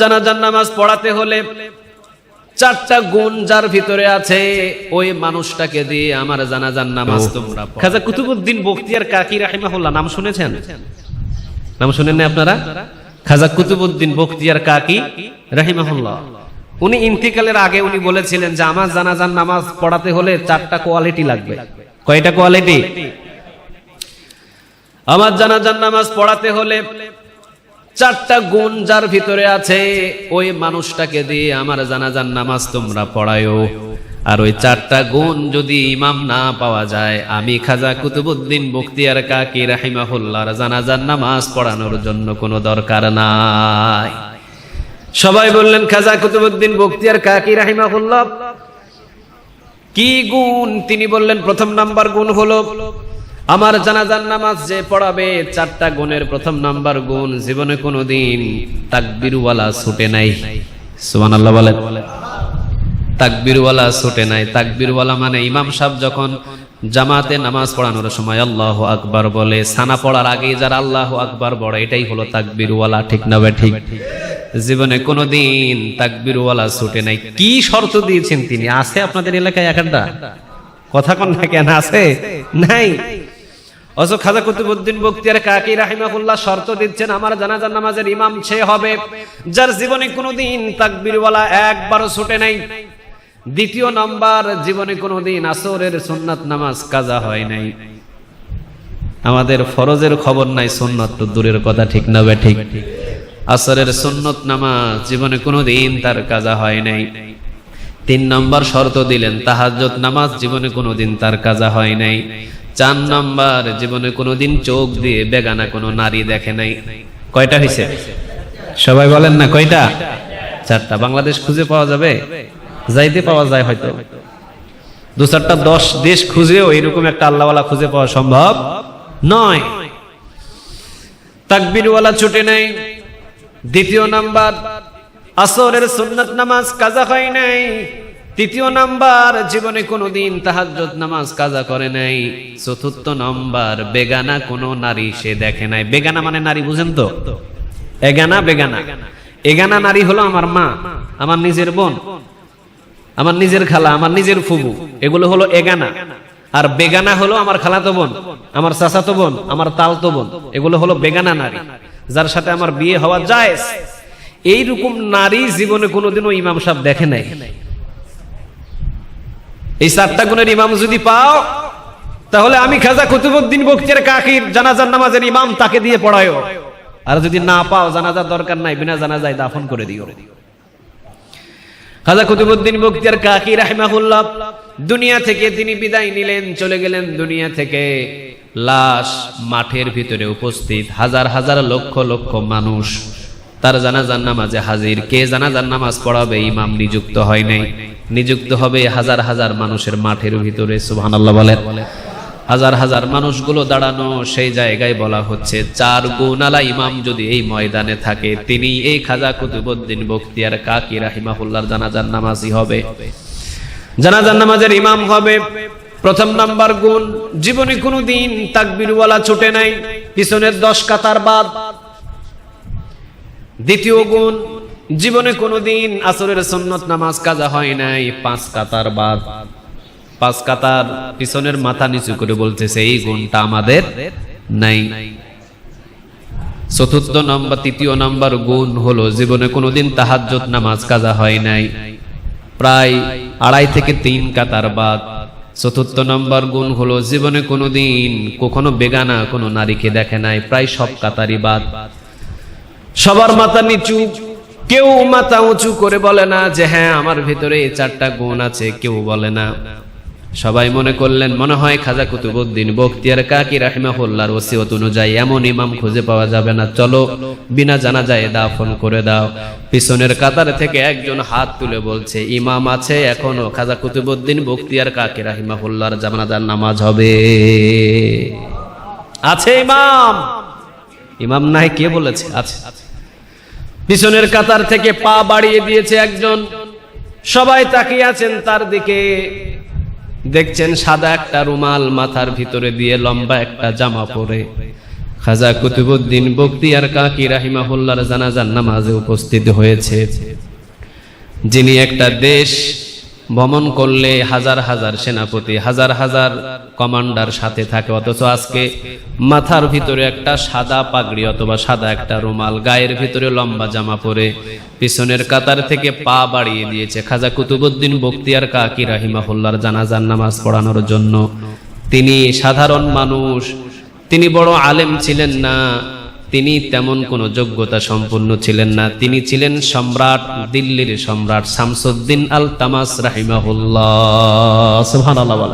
জানাজার নামাজ পড়াতে হলে চারটা গুণ যার ভিতরে আছে ওই মানুষটাকে দিয়ে আমার জানাজার নামাজ তোমরা পড়াও। খাজা কুতুবউদ্দিন বখতিয়ার কাকি রাহিমাহুল্লাহ নাম শুনেছেন? নাম শুনেন না আপনারা? খাজা কুতুবউদ্দিন বখতিয়ার কাকি রাহিমাহুল্লাহ উনি ইন্তিকালের আগে উনি বলেছিলেন যে আমার জানাজার নামাজ পড়াতে হলে চারটা কোয়ালিটি লাগবে। কয়টা কোয়ালিটি? আমার জানাজার নামাজ পড়াতে হলে চারটা গুণ যার ভিতরে আছে ওই মানুষটাকে দিয়ে আমার জানাজার নামাজ তোমরা পড়ায়ো। আর ওই চারটা গুণ যদি ইমাম না পাওয়া যায় আমি খাজা কুতুবউদ্দিন বখতিয়ার কাকি রাহিমাহুল্লাহর জানাজার নামাজ পড়ানোর জন্য কোনো দরকার নাই। সবাই বললেন খাজা কুতুবউদ্দিন বখতিয়ার কাকি রাহিমাহুল্লাহ কি গুণ? তিনি বললেন প্রথম নাম্বার গুণ হলো আমার জানাজার নামাজ যে পড়াবে চারটা গুণের প্রথম নাম্বার গুণ জীবনে কোনোদিন তাকবীরওয়ালা ছুটে নাই। সুবহানাল্লাহ বলেন। তাকবীরওয়ালা ছুটে নাই। তাকবীরওয়ালা মানে ইমাম সাহেব যখন জামাতে নামাজ পড়ানোর সময় আল্লাহু আকবার বলে, সানা পড়ার আগে যারা আল্লাহু আকবার বলে এটাই হলো তাকবীরওয়ালা। ঠিক না ভাই? ঠিক। জীবনে কোনোদিন তাকবীরওয়ালা ছুটে নাই। কি শর্ত দিয়েছেন তিনি? আছে আপনাদের এলাকায় একটা? কথা কোন না কেন আছে? নাই। অথচ খাজা কুতুবউদ্দিন বখতিয়ার কাকি রাহিমাহুল্লাহ শর্ত দিচ্ছেন আমার জানাজার নামাজের ইমাম সে হবে যার জীবনে কোনোদিন তাকবীরওয়ালা একবারও ছুটে নাই। দ্বিতীয় নাম্বার, জীবনে কোনোদিন আসরের সুন্নাত নামাজ কাজা হয় নাই। আমাদের ফরজের খবর নাই, সুন্নাত তো দূরের কথা। ঠিক না বে? ঠিক। আসরের সুন্নাত নামাজ জীবনে কোনোদিন তার কাজা হয় নাই। তিন নম্বর শর্ত দিলেন তাহাজ্জুদ নামাজ জীবনে কোনোদিন তার কাজা হয় নাই। চার নম্বর, জীবনে কোনোদিন চোখ দিয়ে বেগানা কোনো নারী দেখে নাই। কয়টা হয়েছে? সবাই বলেন না কয়টা? চারটা। বাংলাদেশ খুঁজে পাওয়া যাবে? যাইতে পাওয়া যায় হয়তো, দু চারটা 10 দেশ খুঁজেও এরকম একটা আল্লাহওয়ালা খুঁজে পাওয়া সম্ভব নয়। তাকবীরওয়ালা ছুটে নাই। দ্বিতীয় নাম্বার, আসরের সুন্নাত নামাজ কাজা হয় নাই। তৃতীয় নাম্বার, জীবনে কোনোদিন তাহাজ্জুদ নামাজ কাজা করে নাই। চতুর্থ নাম্বার, বেগানা কোনো নারী সে দেখে নাই। বেগানা মানে নারী, বুঝেন তো? এগানা বেগানা। এগানা নারী হলো আমার মা, আমার নিজের বোন, আমার নিজের খালা, আমার নিজের ফুবু, এগুলো হলো এগানা। আর বেগানা হলো আমার খালাতো বোন, আমার চাচাতো বোন, আমার তালতো বোন, এগুলো হলো বেগানা নারী, যার সাথে আমার বিয়ে হওয়া জায়েজ। এইরকম নারী জীবনে কোনোদিনও ইমাম সাহেব দেখে নাই। এই চারটা গুণের ইমাম যদি পাও তাহলে আমি খাজা কুতুবউদ্দিন বখতিয়ার কাকির জানাজার নামাজের ইমাম তাকে দিয়ে পড়ায়ো। আর যদি না পাও জানাজার দরকার নাই, বিনা জানাজায় দাফন করে দিও। খাজা কুতুবউদ্দিন বখতিয়ার কাকি রাহিমাহুল্লাহ দুনিয়া থেকে তিনি বিদায় নিলেন, চলে গেলেন দুনিয়া থেকে। লাশ মাঠের ভিতরে উপস্থিত, হাজার হাজার লক্ষ লক্ষ মানুষ তার জানাজার নামাজে হাজির। কে জানাজার নামাজ পড়াবে? ইমাম নিযুক্ত হয় নাই। নিযুক্ত হবে হাজার হাজার মানুষের মাঠের ভিতরে। সুবহানাল্লাহ বলেন। হাজার হাজার মানুষগুলো দাঁড়ানো, সেই জায়গায় বলা হচ্ছে 4 গুণালা ইমাম যদি এই ময়দানে থাকে তিনি এই খাজা কুতুবউদ্দিন বখতিয়ার কাকি রাহিমাহুল্লাহর জানাজার নামাজি হবে, জানাজার নামাজের ইমাম হবে। প্রথম নাম্বার গুণ, জীবনে কোনোদিন তাকবীরওয়ালা ছুটে নাই, পিছনের 10 কাতার বাদ। দ্বিতীয় গুণ, জীবনে কোনোদিন আসরের সুন্নাত নামাজ কাজা হয় নাই, 5 কাতার বাদ। 5 কাতার পিছনের মাথা নিচু করে বলতেছে এই গুণটা আমাদের নাই। চতুর্থ নাম্বার, তৃতীয় নাম্বার গুণ হলো জীবনে কোনোদিন তাহাজ্জুদ নামাজ কাজা হয় নাই, প্রায় 2.5 থেকে 3 কাতার বাদ। চতুর্থ নাম্বার গুণ হলো জীবনে কোনোদিন কখনো বেগানা কোনো নারীকে দেখে নাই, প্রায় সব কাতারই বাদ। সবার মাথা নিচু, কেউ মাথা উঁচু করে বলে না যে হ্যাঁ আমার ভিতরে এই 4টা গুণ আছে, কেউ বলে না। সবাই মনে করলেন মনে হয় খাজা কুতুবউদ্দিন বখতিয়ার কাকি রাহিমাহুল্লাহর ওসিয়ত অনুযায়ী এমন ইমাম খুঁজে পাওয়া যাবে না, চলো বিনা জানাজায় দাফন করে দাও। পিছনের কাতার থেকে একজন হাত তুলে বলছে ইমাম আছে এখনো, খাজা কুতুবউদ্দিন বখতিয়ার কাকি রাহিমাহুল্লাহর জানাজার নামাজ হবে। আছে ইমাম? ইমাম নাই, কে বলেছে? আছে। পিছনের কাতার থেকে পা বাড়িয়ে দিয়েছে একজন, সবাই তাকিয়ে আছেন তার দিকে। দেখছেন সাদা একটা রুমাল মাথার ভিতরে দিয়ে, লম্বা একটা জামা পরে খাজা কুতুবউদ্দিন বখতিয়ার কাকি রাহিমাহুল্লাহর জানাজার নামাজে উপস্থিত হয়েছে। যিনি একটা দেশ ভ্রমণ করলে হাজার হাজার সেনাপতি, হাজার হাজার কমান্ডার সাথে থাকে, অথচ আজকে মাথার ভিতরে একটা সাদা পাগড়ি অথবা সাদা একটা রুমাল, গায়ের ভিতরে লম্বা জামা পরে পিছনের কাতার থেকে পা বাড়িয়ে দিয়েছে খাজা কুতুবউদ্দিন বখতিয়ার কাকি রাহিমাহুল্লাহর জানাজার নামাজ পড়ানোর জন্য। তিনি সাধারণ মানুষ, তিনি বড় আলেম ছিলেন না, তিনি তেমন কোনো যোগ্যতা সম্পন্ন ছিলেন না, তিনি ছিলেন সম্রাট, দিল্লির সম্রাট শামসুদ্দিন আল তামাস রাহিমাহুল্লাহ। সুবহানাল্লাহ।